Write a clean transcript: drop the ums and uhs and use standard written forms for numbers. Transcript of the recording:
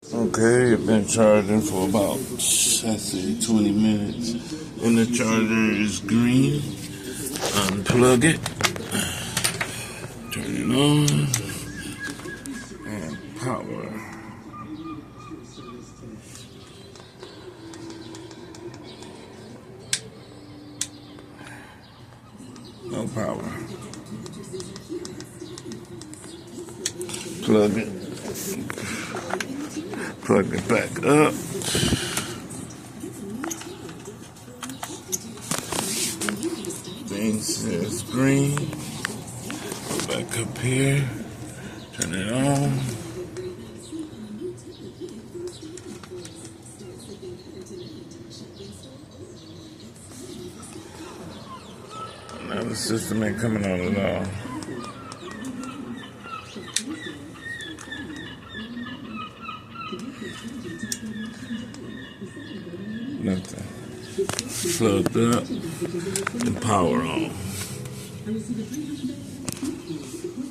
Okay, it's been charging for about, I'd say 20 minutes. And the charger is green. Unplug it. Turn it on. And power. No power. Plug it. Plug it back up. Thing says green. Go back up here. Turn it on. Now the system ain't coming on at all. Nothing. Plugged up and power on.